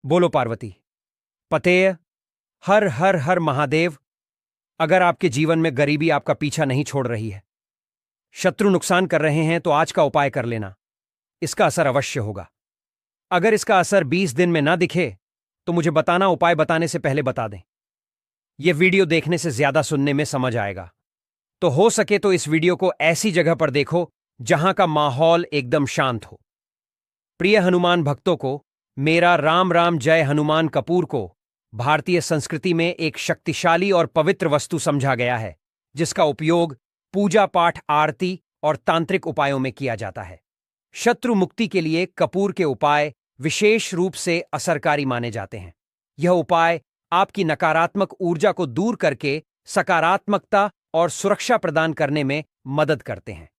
बोलो पार्वती। पतेय। हर हर हर महादेव। अगर आपके जीवन में गरीबी आपका पीछा नहीं छोड़ रही है, शत्रु नुकसान कर रहे हैं, तो आज का उपाय कर लेना। इसका असर अवश्य होगा। अगर इसका असर 20 दिन में ना दिखे तो मुझे बताना, उपाय बताने से पहले बता दें। यह वीडियो देखने से ज्यादा सुनने में समझ आएगा, तो हो सके तो इस वीडियो को ऐसी जगह पर देखो जहां का माहौल एकदम शांत हो। प्रिय हनुमान भक्तों को मेरा राम राम। जय हनुमान। कपूर को भारतीय संस्कृति में एक शक्तिशाली और पवित्र वस्तु समझा गया है, जिसका उपयोग पूजा पाठ, आरती और तांत्रिक उपायों में किया जाता है। शत्रु मुक्ति के लिए कपूर के उपाय विशेष रूप से असरकारी माने जाते हैं। यह उपाय आपकी नकारात्मक ऊर्जा को दूर करके सकारात्मकता और सुरक्षा प्रदान करने में मदद करते हैं।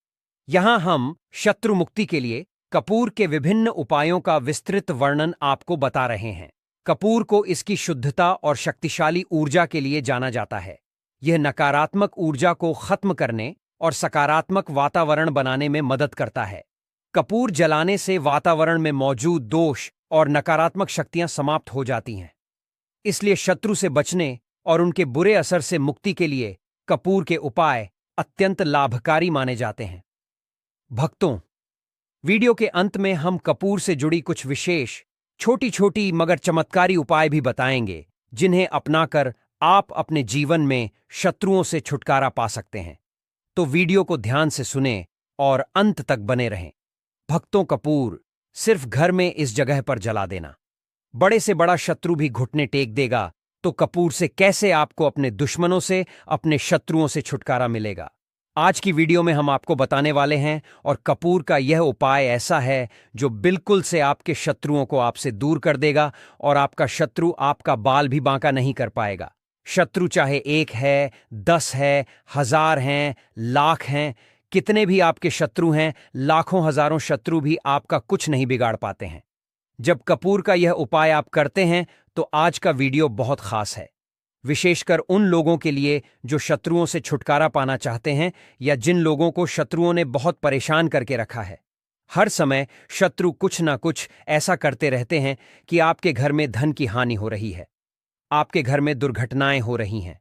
यहां हम शत्रु मुक्ति के लिए कपूर के विभिन्न उपायों का विस्तृत वर्णन आपको बता रहे हैं। कपूर को इसकी शुद्धता और शक्तिशाली ऊर्जा के लिए जाना जाता है। यह नकारात्मक ऊर्जा को खत्म करने और सकारात्मक वातावरण बनाने में मदद करता है। कपूर जलाने से वातावरण में मौजूद दोष और नकारात्मक शक्तियां समाप्त हो जाती हैं। इसलिए शत्रु से बचने और उनके बुरे असर से मुक्ति के लिए कपूर के उपाय अत्यंत लाभकारी माने जाते हैं। भक्तों, वीडियो के अंत में हम कपूर से जुड़ी कुछ विशेष छोटी छोटी मगर चमत्कारी उपाय भी बताएंगे, जिन्हें अपनाकर आप अपने जीवन में शत्रुओं से छुटकारा पा सकते हैं। तो वीडियो को ध्यान से सुने और अंत तक बने रहें। भक्तों, कपूर सिर्फ घर में इस जगह पर जला देना। बड़े से बड़ा शत्रु भी घुटने टेक देगा, तो कपूर से कैसे आपको अपने दुश्मनों से, अपने शत्रुओं से छुटकारा मिलेगा। आज की वीडियो में हम आपको बताने वाले हैं, और कपूर का यह उपाय ऐसा है जो बिल्कुल से आपके शत्रुओं को आपसे दूर कर देगा, और आपका शत्रु आपका बाल भी बांका नहीं कर पाएगा। शत्रु चाहे 1 है, 10 है, 1000 हैं, लाख हैं, कितने भी आपके शत्रु हैं, लाखों हजारों शत्रु भी आपका कुछ नहीं बिगाड़ पाते हैं। जब कपूर का यह उपाय आप करते हैं तो आज का वीडियो बहुत खास है, विशेषकर उन लोगों के लिए जो शत्रुओं से छुटकारा पाना चाहते हैं, या जिन लोगों को शत्रुओं ने बहुत परेशान करके रखा है। हर समय शत्रु कुछ ना कुछ ऐसा करते रहते हैं कि आपके घर में धन की हानि हो रही है, आपके घर में दुर्घटनाएं हो रही हैं,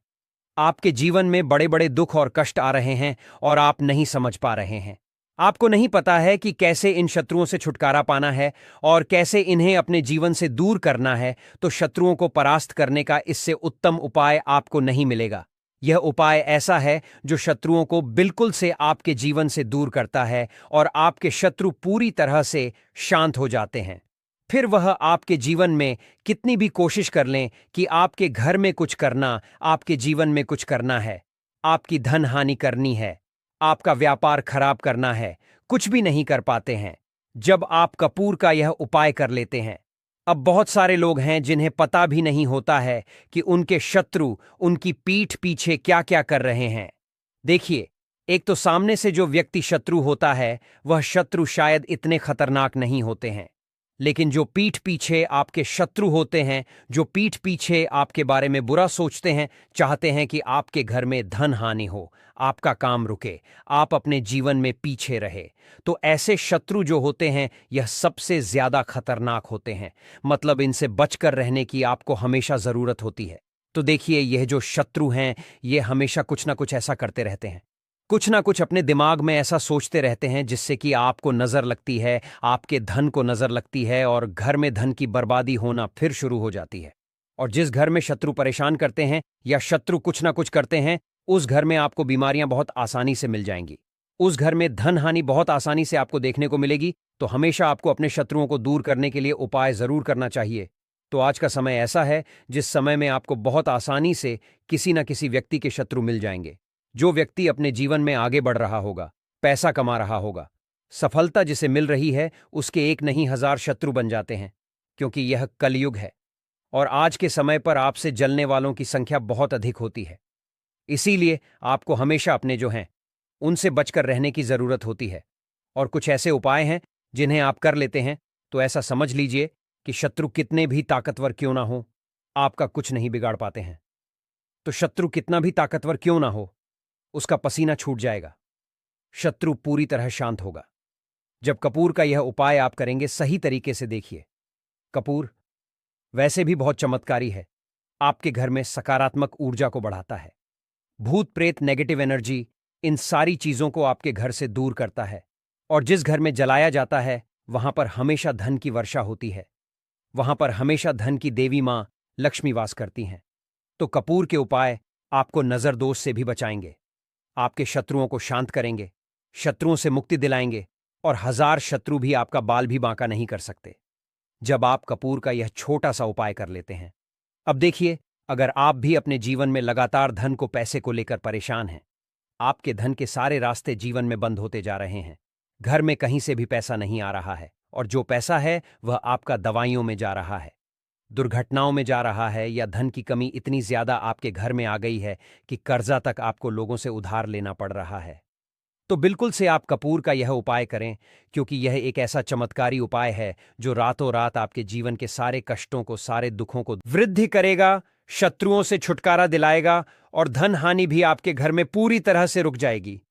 आपके जीवन में बड़े बड़े दुख और कष्ट आ रहे हैं, और आप नहीं समझ पा रहे हैं। आपको नहीं पता है कि कैसे इन शत्रुओं से छुटकारा पाना है और कैसे इन्हें अपने जीवन से दूर करना है। तो शत्रुओं को परास्त करने का इससे उत्तम उपाय आपको नहीं मिलेगा। यह उपाय ऐसा है जो शत्रुओं को बिल्कुल से आपके जीवन से दूर करता है, और आपके शत्रु पूरी तरह से शांत हो जाते हैं। फिर वह आपके जीवन में कितनी भी कोशिश कर लें कि आपके घर में कुछ करना, आपके जीवन में कुछ करना है, आपकी धन हानि करनी है, आपका व्यापार खराब करना है, कुछ भी नहीं कर पाते हैं जब आप कपूर का यह उपाय कर लेते हैं। अब बहुत सारे लोग हैं जिन्हें पता भी नहीं होता है कि उनके शत्रु उनकी पीठ पीछे क्या क्या कर रहे हैं। देखिए, एक तो सामने से जो व्यक्ति शत्रु होता है, वह शत्रु शायद इतने खतरनाक नहीं होते हैं, लेकिन जो पीठ पीछे आपके शत्रु होते हैं, जो पीठ पीछे आपके बारे में बुरा सोचते हैं, चाहते हैं कि आपके घर में धन हानि हो, आपका काम रुके, आप अपने जीवन में पीछे रहे, तो ऐसे शत्रु जो होते हैं, यह सबसे ज्यादा खतरनाक होते हैं। मतलब इनसे बचकर रहने की आपको हमेशा जरूरत होती है। तो देखिए, यह जो शत्रु हैं, ये हमेशा कुछ ना कुछ ऐसा करते रहते हैं, कुछ ना कुछ अपने दिमाग में ऐसा सोचते रहते हैं, जिससे कि आपको नजर लगती है, आपके धन को नजर लगती है, और घर में धन की बर्बादी होना फिर शुरू हो जाती है। और जिस घर में शत्रु परेशान करते हैं या शत्रु कुछ ना कुछ करते हैं, उस घर में आपको बीमारियां बहुत आसानी से मिल जाएंगी। उस घर में धन हानि बहुत आसानी से आपको देखने को मिलेगी। तो हमेशा आपको अपने शत्रुओं को दूर करने के लिए उपाय जरूर करना चाहिए। तो आज का समय ऐसा है जिस समय में आपको बहुत आसानी से किसी न किसी व्यक्ति के शत्रु मिल जाएंगे। जो व्यक्ति अपने जीवन में आगे बढ़ रहा होगा, पैसा कमा रहा होगा, सफलता जिसे मिल रही है, उसके 1 नहीं 1000 शत्रु बन जाते हैं, क्योंकि यह कलयुग है, और आज के समय पर आपसे जलने वालों की संख्या बहुत अधिक होती है। इसीलिए आपको हमेशा अपने जो हैं, उनसे बचकर रहने की जरूरत होती है। और कुछ ऐसे उपाय हैं जिन्हें आप कर लेते हैं, तो ऐसा समझ लीजिए कि शत्रु कितने भी ताकतवर क्यों ना हो, आपका कुछ नहीं बिगाड़ पाते हैं। तो शत्रु कितना भी ताकतवर क्यों ना हो, उसका पसीना छूट जाएगा, शत्रु पूरी तरह शांत होगा जब कपूर का यह उपाय आप करेंगे। सही तरीके से देखिए, कपूर वैसे भी बहुत चमत्कारी है। आपके घर में सकारात्मक ऊर्जा को बढ़ाता है। भूत प्रेत, नेगेटिव एनर्जी, इन सारी चीजों को आपके घर से दूर करता है। और जिस घर में जलाया जाता है वहां पर हमेशा धन की वर्षा होती है। वहां पर हमेशा धन की देवी मां लक्ष्मी वास करती हैं। तो कपूर के उपाय आपको नजर दोष से भी बचाएंगे, आपके शत्रुओं को शांत करेंगे, शत्रुओं से मुक्ति दिलाएंगे, और 1000 शत्रु भी आपका बाल भी बांका नहीं कर सकते जब आप कपूर का यह छोटा सा उपाय कर लेते हैं। अब देखिए, अगर आप भी अपने जीवन में लगातार धन को, पैसे को लेकर परेशान हैं, आपके धन के सारे रास्ते जीवन में बंद होते जा रहे हैं, घर में कहीं से भी पैसा नहीं आ रहा है, और जो पैसा है वह आपका दवाइयों में जा रहा है, दुर्घटनाओं में जा रहा है, या धन की कमी इतनी ज्यादा आपके घर में आ गई है कि कर्जा तक आपको लोगों से उधार लेना पड़ रहा है, तो बिल्कुल से आप कपूर का यह उपाय करें, क्योंकि यह एक ऐसा चमत्कारी उपाय है जो रातों रात आपके जीवन के सारे कष्टों को, सारे दुखों को वृद्धि करेगा, शत्रुओं से छुटकारा दिलाएगा, और धन हानि भी आपके घर में पूरी तरह से रुक जाएगी।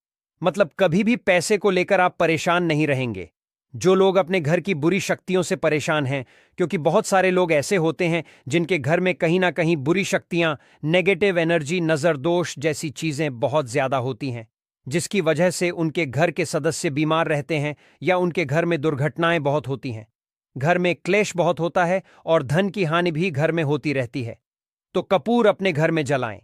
मतलब कभी भी पैसे को लेकर आप परेशान नहीं रहेंगे। जो लोग अपने घर की बुरी शक्तियों से परेशान हैं, क्योंकि बहुत सारे लोग ऐसे होते हैं जिनके घर में कहीं ना कहीं बुरी शक्तियां, नेगेटिव एनर्जी, नजर दोष जैसी चीजें बहुत ज्यादा होती हैं, जिसकी वजह से उनके घर के सदस्य बीमार रहते हैं, या उनके घर में दुर्घटनाएं बहुत होती हैं, घर में क्लेश बहुत होता है, और धन की हानि भी घर में होती रहती है। तो कपूर अपने घर में जलाएं।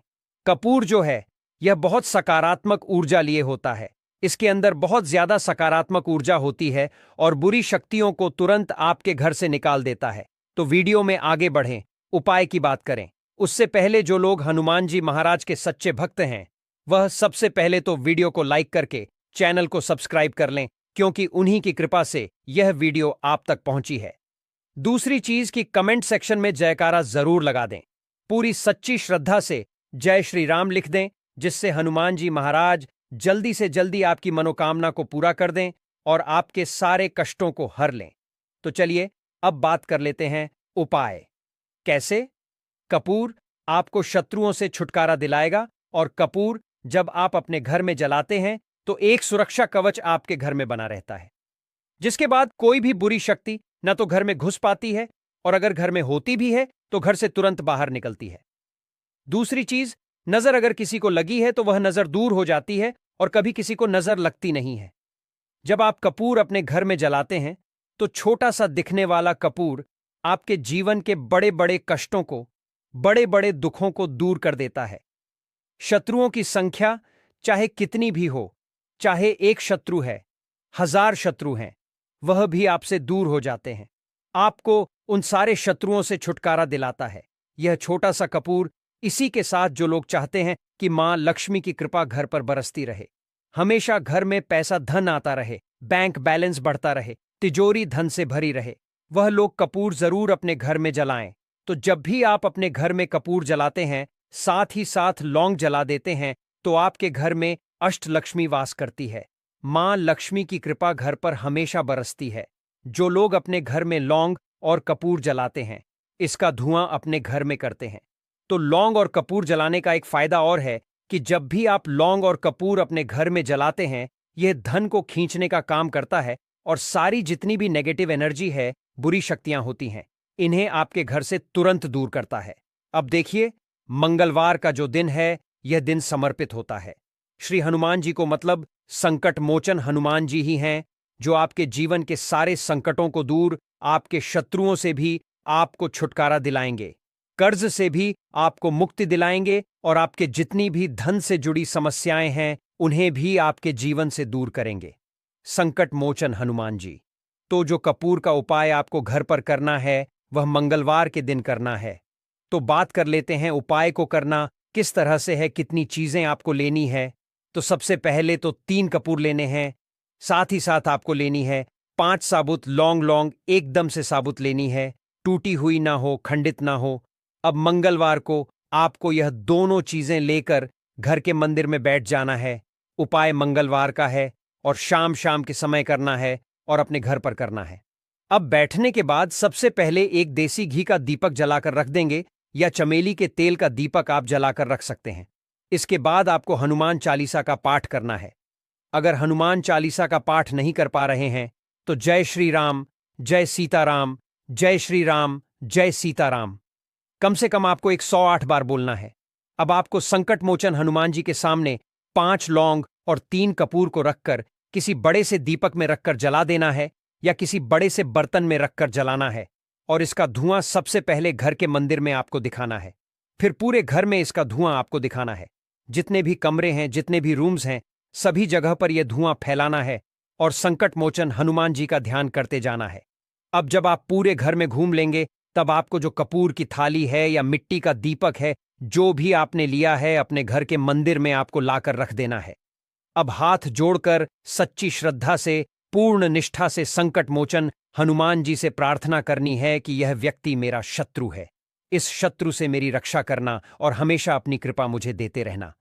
कपूर जो है यह बहुत सकारात्मक ऊर्जा लिए होता है। इसके अंदर बहुत ज्यादा सकारात्मक ऊर्जा होती है और बुरी शक्तियों को तुरंत आपके घर से निकाल देता है। तो वीडियो में आगे बढ़ें, उपाय की बात करें उससे पहले जो लोग हनुमान जी महाराज के सच्चे भक्त हैं, वह सबसे पहले तो वीडियो को लाइक करके चैनल को सब्सक्राइब कर लें, क्योंकि उन्हीं की कृपा से यह वीडियो आप तक पहुंची है। दूसरी चीज कि कमेंट सेक्शन में जयकारा जरूर लगा दें, पूरी सच्ची श्रद्धा से जय श्री राम लिख दें, जिससे हनुमान जी महाराज जल्दी से जल्दी आपकी मनोकामना को पूरा कर दें और आपके सारे कष्टों को हर लें। तो चलिए अब बात कर लेते हैं उपाय। कैसे? कपूर आपको शत्रुओं से छुटकारा दिलाएगा, और कपूर जब आप अपने घर में जलाते हैं तो एक सुरक्षा कवच आपके घर में बना रहता है, जिसके बाद कोई भी बुरी शक्ति न तो घर में घुस पाती है, और अगर घर में होती भी है तो घर से तुरंत बाहर निकलती है। दूसरी चीज, नजर अगर किसी को लगी है तो वह नजर दूर हो जाती है, और कभी किसी को नजर लगती नहीं है। जब आप कपूर अपने घर में जलाते हैं तो छोटा सा दिखने वाला कपूर आपके जीवन के बड़े बड़े कष्टों को, बड़े बड़े दुखों को दूर कर देता है। शत्रुओं की संख्या चाहे कितनी भी हो, चाहे एक शत्रु है, 1000 शत्रु हैं, वह भी आपसे दूर हो जाते हैं। आपको उन सारे शत्रुओं से छुटकारा दिलाता है यह छोटा सा कपूर। इसी के साथ जो लोग चाहते हैं कि मां लक्ष्मी की कृपा घर पर बरसती रहे, हमेशा घर में पैसा धन आता रहे, बैंक बैलेंस बढ़ता रहे, तिजोरी धन से भरी रहे, वह लोग कपूर जरूर अपने घर में जलाएं। तो जब भी आप अपने घर में कपूर जलाते हैं, साथ ही साथ लौंग जला देते हैं, तो आपके घर में अष्टलक्ष्मी वास करती है। मां लक्ष्मी की कृपा घर पर हमेशा बरसती है। जो लोग अपने घर में लौंग और कपूर जलाते हैं, इसका धुआं अपने घर में करते हैं, तो लौंग और कपूर जलाने का एक फायदा और है कि जब भी आप लौंग और कपूर अपने घर में जलाते हैं, यह धन को खींचने का काम करता है, और सारी जितनी भी नेगेटिव एनर्जी है, बुरी शक्तियां होती हैं, इन्हें आपके घर से तुरंत दूर करता है। अब देखिए, मंगलवार का जो दिन है, यह दिन समर्पित होता है श्री हनुमान जी को, मतलब संकट मोचन हनुमान जी ही हैं, जो आपके जीवन के सारे संकटों को दूर, आपके शत्रुओं से भी आपको छुटकारा दिलाएंगे, कर्ज से भी आपको मुक्ति दिलाएंगे, और आपके जितनी भी धन से जुड़ी समस्याएं हैं उन्हें भी आपके जीवन से दूर करेंगे। संकट मोचन हनुमान जी। तो जो कपूर का उपाय आपको घर पर करना है, वह मंगलवार के दिन करना है। तो बात कर लेते हैं उपाय को करना किस तरह से है, कितनी चीजें आपको लेनी है। तो सबसे पहले तो 3 कपूर लेने हैं, साथ ही साथ आपको लेनी है 5 साबुत लौंग। लौंग एकदम से साबुत लेनी है, टूटी हुई ना हो, खंडित ना हो। अब मंगलवार को आपको यह दोनों चीजें लेकर घर के मंदिर में बैठ जाना है। उपाय मंगलवार का है और शाम शाम के समय करना है और अपने घर पर करना है। अब बैठने के बाद सबसे पहले एक देसी घी का दीपक जलाकर रख देंगे, या चमेली के तेल का दीपक आप जलाकर रख सकते हैं। इसके बाद आपको हनुमान चालीसा का पाठ करना है। अगर हनुमान चालीसा का पाठ नहीं कर पा रहे हैं तो जय श्री राम, जय सीताराम, जय श्री राम, जय सीताराम। कम से कम आपको 108 बार बोलना है। अब आपको संकट मोचन हनुमान जी के सामने 5 लौंग और 3 कपूर को रखकर किसी बड़े से दीपक में रखकर जला देना है या किसी बड़े से बर्तन में रखकर जलाना है, और इसका धुआं सबसे पहले घर के मंदिर में आपको दिखाना है। फिर पूरे घर में इसका धुआं आपको दिखाना है। जितने भी कमरे हैं, जितने भी रूम्स हैं, सभी जगह पर यह धुआं फैलाना है और संकट मोचन हनुमान जी का ध्यान करते जाना है। अब जब आप पूरे घर में घूम लेंगे, तब आपको जो कपूर की थाली है या मिट्टी का दीपक है, जो भी आपने लिया है, अपने घर के मंदिर में आपको लाकर रख देना है। अब हाथ जोड़कर सच्ची श्रद्धा से, पूर्ण निष्ठा से संकट मोचन हनुमान जी से प्रार्थना करनी है कि यह व्यक्ति मेरा शत्रु है, इस शत्रु से मेरी रक्षा करना और हमेशा अपनी कृपा मुझे देते रहना।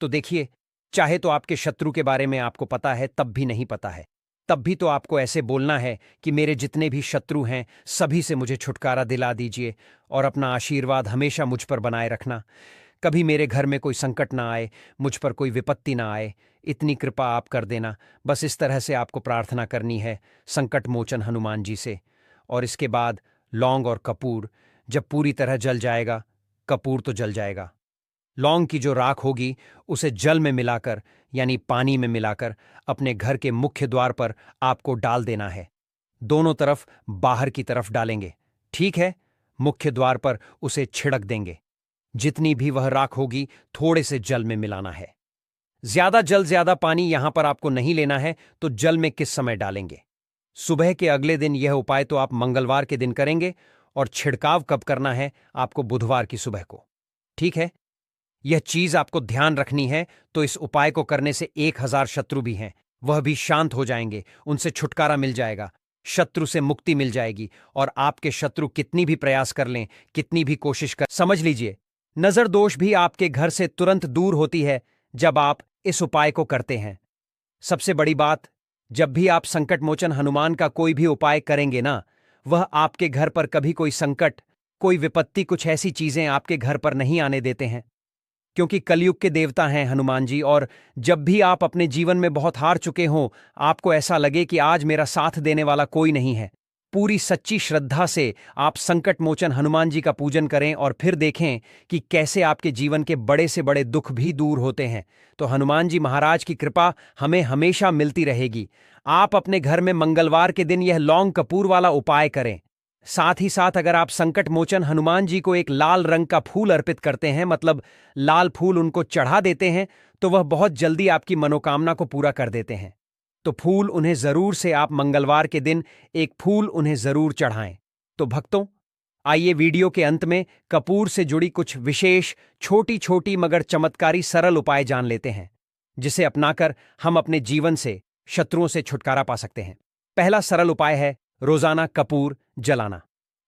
तो देखिए, चाहे तो आपके शत्रु के बारे में आपको पता है, तब भी नहीं पता है, तब भी तो आपको ऐसे बोलना है कि मेरे जितने भी शत्रु हैं, सभी से मुझे छुटकारा दिला दीजिए और अपना आशीर्वाद हमेशा मुझ पर बनाए रखना। कभी मेरे घर में कोई संकट ना आए, मुझ पर कोई विपत्ति ना आए, इतनी कृपा आप कर देना। बस इस तरह से आपको प्रार्थना करनी है संकट मोचन हनुमान जी से। और इसके बाद लौंग और कपूर जब पूरी तरह जल जाएगा, कपूर तो जल जाएगा, लौंग की जो राख होगी उसे जल में मिलाकर यानी पानी में मिलाकर अपने घर के मुख्य द्वार पर आपको डाल देना है। दोनों तरफ बाहर की तरफ डालेंगे, ठीक है? मुख्य द्वार पर उसे छिड़क देंगे। जितनी भी वह राख होगी थोड़े से जल में मिलाना है। ज्यादा जल ज्यादा पानी यहां पर आपको नहीं लेना है, तो जल में किस समय डालेंगे? सुबह के अगले दिन। यह उपाय तो आप मंगलवार के दिन करेंगे और छिड़काव कब करना है? आपको बुधवार की सुबह को, ठीक है? यह चीज आपको ध्यान रखनी है। तो इस उपाय को करने से 1000 शत्रु भी हैं, वह भी शांत हो जाएंगे, उनसे छुटकारा मिल जाएगा, शत्रु से मुक्ति मिल जाएगी। और आपके शत्रु कितनी भी प्रयास कर लें, कितनी भी कोशिश कर, समझ लीजिए, नजर दोष भी आपके घर से तुरंत दूर होती है जब आप इस उपाय को करते हैं। सबसे बड़ी बात, जब भी आप संकट मोचन हनुमान का कोई भी उपाय करेंगे ना, वह आपके घर पर कभी कोई संकट, कोई विपत्ति, कुछ ऐसी चीजें आपके घर पर नहीं आने देते हैं, क्योंकि कलयुग के देवता हैं हनुमान जी। और जब भी आप अपने जीवन में बहुत हार चुके हों, आपको ऐसा लगे कि आज मेरा साथ देने वाला कोई नहीं है, पूरी सच्ची श्रद्धा से आप संकट मोचन हनुमान जी का पूजन करें और फिर देखें कि कैसे आपके जीवन के बड़े से बड़े दुख भी दूर होते हैं। तो हनुमान जी महाराज की कृपा हमें हमेशा मिलती रहेगी। आप अपने घर में मंगलवार के दिन यह लौंग कपूर वाला उपाय करें। साथ ही साथ अगर आप संकट मोचन हनुमान जी को एक लाल रंग का फूल अर्पित करते हैं, मतलब लाल फूल उनको चढ़ा देते हैं, तो वह बहुत जल्दी आपकी मनोकामना को पूरा कर देते हैं। तो फूल उन्हें जरूर से आप मंगलवार के दिन एक फूल उन्हें जरूर चढ़ाएं। तो भक्तों, आइए वीडियो के अंत में कपूर से जुड़ी कुछ विशेष छोटी छोटी मगर चमत्कारी सरल उपाय जान लेते हैं, जिसे अपनाकर हम अपने जीवन से, शत्रुओं से छुटकारा पा सकते हैं। पहला सरल उपाय है रोजाना कपूर जलाना।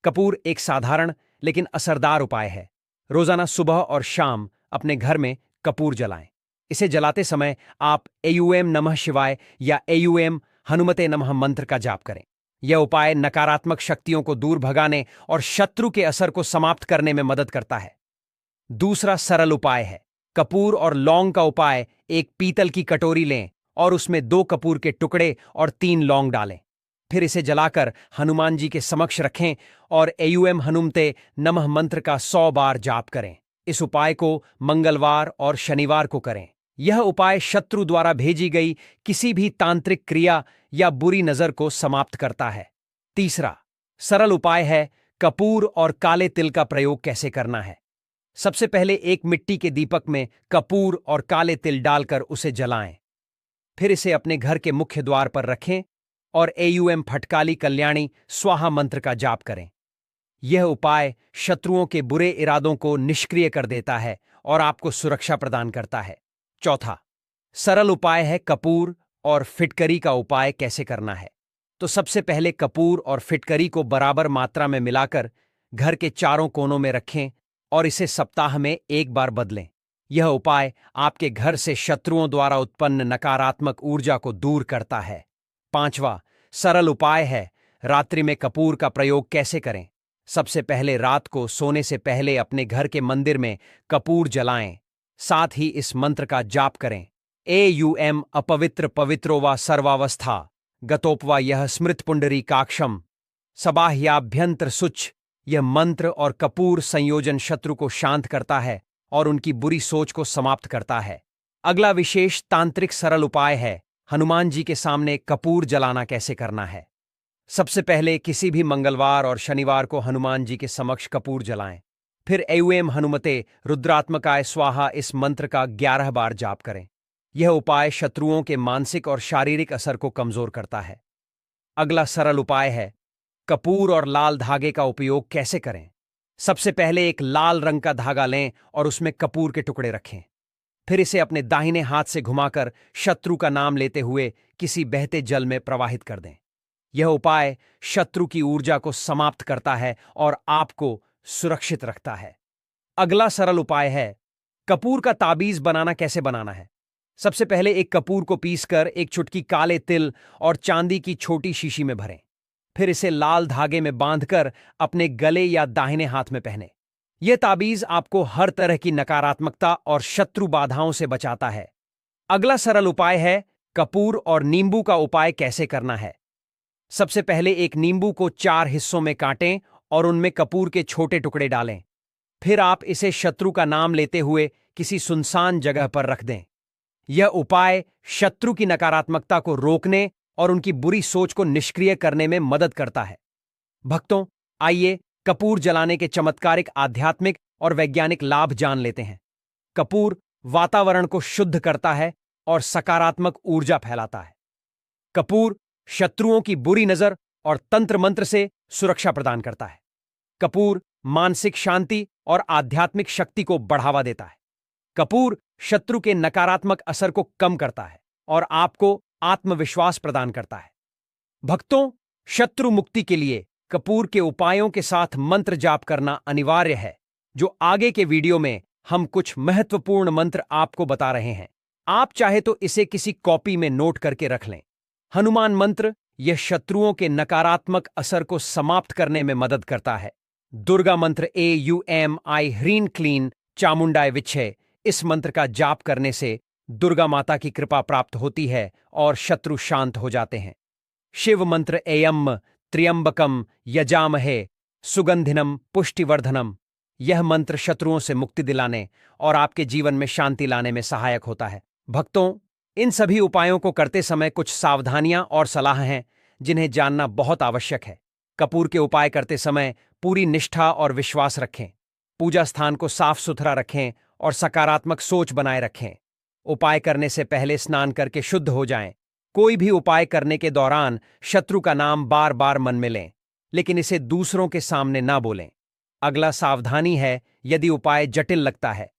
कपूर एक साधारण लेकिन असरदार उपाय है। रोजाना सुबह और शाम अपने घर में कपूर जलाएं। इसे जलाते समय आप एयूएम नमः शिवाय या एयूएम हनुमते नमः मंत्र का जाप करें। यह उपाय नकारात्मक शक्तियों को दूर भगाने और शत्रु के असर को समाप्त करने में मदद करता है। दूसरा सरल उपाय है कपूर और लौंग का उपाय। एक पीतल की कटोरी लें और उसमें 2 कपूर के टुकड़े और 3 लौंग डालें। फिर इसे जलाकर हनुमान जी के समक्ष रखें और एयूएम हनुमते नमः मंत्र का 100 बार जाप करें। इस उपाय को मंगलवार और शनिवार को करें। यह उपाय शत्रु द्वारा भेजी गई किसी भी तांत्रिक क्रिया या बुरी नजर को समाप्त करता है। तीसरा सरल उपाय है कपूर और काले तिल का प्रयोग कैसे करना है। सबसे पहले एक मिट्टी के दीपक में कपूर और काले तिल डालकर उसे जलाएं। फिर इसे अपने घर के मुख्य द्वार पर रखें और एयूएम फटकाली कल्याणी स्वाहा मंत्र का जाप करें। यह उपाय शत्रुओं के बुरे इरादों को निष्क्रिय कर देता है और आपको सुरक्षा प्रदान करता है। चौथा सरल उपाय है कपूर और फिटकरी का उपाय कैसे करना है। तो सबसे पहले कपूर और फिटकरी को बराबर मात्रा में मिलाकर घर के चारों कोनों में रखें और इसे सप्ताह में 1 बार बदलें। यह उपाय आपके घर से शत्रुओं द्वारा उत्पन्न नकारात्मक ऊर्जा को दूर करता है। पांचवा सरल उपाय है रात्रि में कपूर का प्रयोग कैसे करें। सबसे पहले रात को सोने से पहले अपने घर के मंदिर में कपूर जलाएं। साथ ही इस मंत्र का जाप करें। एयूएम अपवित्र पवित्रो वा सर्वावस्था गतोपवा यह स्मृत पुंडरी काक्षम सबाह्याभ्यंतर सुच यह मंत्र और कपूर संयोजन शत्रु को शांत करता है और उनकी बुरी सोच को समाप्त करता है। अगला विशेष तांत्रिक सरल उपाय है हनुमान जी के सामने कपूर जलाना कैसे करना है। सबसे पहले किसी भी मंगलवार और शनिवार को हनुमान जी के समक्ष कपूर जलाएं। फिर ऐं हनुमते रुद्रात्मकाय स्वाहा इस मंत्र का 11 बार जाप करें। यह उपाय शत्रुओं के मानसिक और शारीरिक असर को कमजोर करता है। अगला सरल उपाय है कपूर और लाल धागे का उपयोग कैसे करें। सबसे पहले एक लाल रंग का धागा लें और उसमें कपूर के टुकड़े रखें। फिर इसे अपने दाहिने हाथ से घुमाकर शत्रु का नाम लेते हुए किसी बहते जल में प्रवाहित कर दें। यह उपाय शत्रु की ऊर्जा को समाप्त करता है और आपको सुरक्षित रखता है। अगला सरल उपाय है कपूर का ताबीज बनाना कैसे बनाना है। सबसे पहले एक कपूर को पीसकर एक चुटकी काले तिल और चांदी की छोटी शीशी में भरें। फिर इसे लाल धागे में बांधकर अपने गले या दाहिने हाथ में पहने। यह ताबीज आपको हर तरह की नकारात्मकता और शत्रु बाधाओं से बचाता है। अगला सरल उपाय है कपूर और नींबू का उपाय कैसे करना है। सबसे पहले एक नींबू को 4 हिस्सों में काटें और उनमें कपूर के छोटे टुकड़े डालें। फिर आप इसे शत्रु का नाम लेते हुए किसी सुनसान जगह पर रख दें। यह उपाय शत्रु की नकारात्मकता को रोकने और उनकी बुरी सोच को निष्क्रिय करने में मदद करता है। भक्तों, आइए कपूर जलाने के चमत्कारिक आध्यात्मिक और वैज्ञानिक लाभ जान लेते हैं। कपूर वातावरण को शुद्ध करता है और सकारात्मक ऊर्जा फैलाता है। कपूर शत्रुओं की बुरी नजर और तंत्र मंत्र से सुरक्षा प्रदान करता है। कपूर मानसिक शांति और आध्यात्मिक शक्ति को बढ़ावा देता है। कपूर शत्रु के नकारात्मक असर को कम करता है और आपको आत्मविश्वास प्रदान करता है। भक्तों, शत्रु मुक्ति के लिए कपूर के उपायों के साथ मंत्र जाप करना अनिवार्य है। जो आगे के वीडियो में हम कुछ महत्वपूर्ण मंत्र आपको बता रहे हैं। आप चाहे तो इसे किसी कॉपी में नोट करके रख लें। हनुमान मंत्र यह शत्रुओं के नकारात्मक असर को समाप्त करने में मदद करता है। दुर्गा मंत्र AUMI ह्रीं क्लीं चामुंडाय विच्छे, इस मंत्र का जाप करने से दुर्गा माता की कृपा प्राप्त होती है और शत्रु शांत हो जाते हैं। शिव मंत्र ऐं त्र्यंबकम यजामहे सुगंधिनम पुष्टिवर्धनम, यह मंत्र शत्रुओं से मुक्ति दिलाने और आपके जीवन में शांति लाने में सहायक होता है। भक्तों, इन सभी उपायों को करते समय कुछ सावधानियां और सलाह हैं जिन्हें जानना बहुत आवश्यक है। कपूर के उपाय करते समय पूरी निष्ठा और विश्वास रखें। पूजा स्थान को साफ सुथरा रखें और सकारात्मक सोच बनाए रखें। उपाय करने से पहले स्नान करके शुद्ध हो जाएं। कोई भी उपाय करने के दौरान शत्रु का नाम बार बार मन में लें, लेकिन इसे दूसरों के सामने ना बोलें। अगला सावधानी है, यदि उपाय जटिल लगता है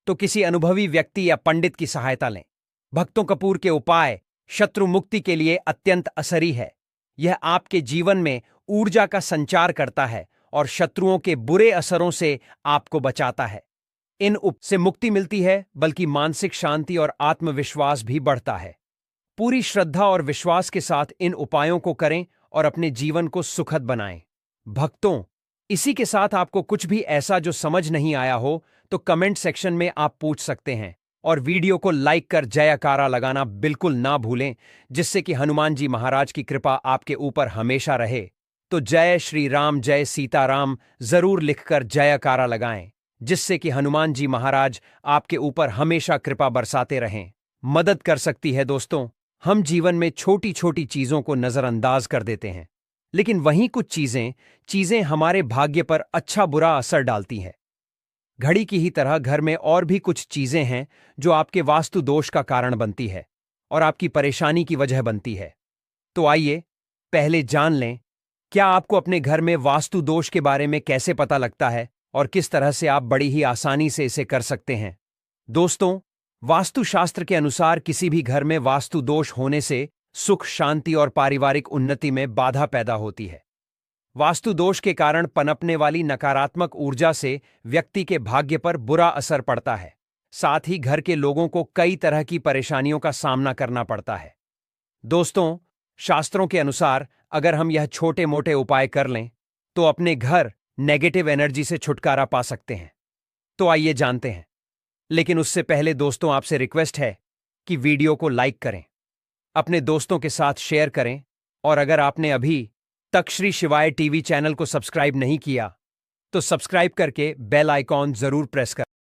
तो किसी अनुभवी व्यक्ति या पंडित की सहायता लें। भक्तों, कपूर के उपाय शत्रु मुक्ति के लिए अत्यंत असरी है। यह आपके जीवन में ऊर्जा का संचार करता है और शत्रुओं के बुरे असरों से आपको बचाता है। इन उपायों से मुक्ति मिलती है, बल्कि मानसिक शांति और आत्मविश्वास भी बढ़ता है। पूरी श्रद्धा और विश्वास के साथ इन उपायों को करें और अपने जीवन को सुखद बनाएं। भक्तों, इसी के साथ आपको कुछ भी ऐसा जो समझ नहीं आया हो तो कमेंट सेक्शन में आप पूछ सकते हैं और वीडियो को लाइक कर जयकारा लगाना बिल्कुल ना भूलें, जिससे कि हनुमान जी महाराज की कृपा आपके ऊपर हमेशा रहे। तो जय श्री राम, जय सीताराम जरूर लिखकर जयकारा लगाएं, जिससे कि हनुमान जी महाराज आपके ऊपर हमेशा कृपा बरसाते रहें। मदद कर सकती है। दोस्तों, हम जीवन में छोटी छोटी चीजों को नजरअंदाज कर देते हैं, लेकिन वहीं कुछ चीजें हमारे भाग्य पर अच्छा बुरा असर डालती हैं। घड़ी की ही तरह घर में और भी कुछ चीजें हैं जो आपके वास्तु दोष का कारण बनती है और आपकी परेशानी की वजह बनती है। तो आइए पहले जान लें, क्या आपको अपने घर में वास्तु दोष के बारे में कैसे पता लगता है और किस तरह से आप बड़ी ही आसानी से इसे कर सकते हैं। दोस्तों, वास्तुशास्त्र के अनुसार किसी भी घर में वास्तु दोष होने से सुख, शांति और पारिवारिक उन्नति में बाधा पैदा होती है। वास्तु दोष के कारण पनपने वाली नकारात्मक ऊर्जा से व्यक्ति के भाग्य पर बुरा असर पड़ता है। साथ ही घर के लोगों को कई तरह की परेशानियों का सामना करना पड़ता है। दोस्तों, शास्त्रों के अनुसार अगर हम यह छोटे मोटे उपाय कर लें तो अपने घर नेगेटिव एनर्जी से छुटकारा पा सकते हैं। तो आइए जानते हैं, लेकिन उससे पहले दोस्तों आपसे रिक्वेस्ट है कि वीडियो को लाइक करें, अपने दोस्तों के साथ शेयर करें और अगर आपने अभी तक श्री शिवाय टीवी चैनल को सब्सक्राइब नहीं किया तो सब्सक्राइब करके बेल आइकॉन जरूर प्रेस कर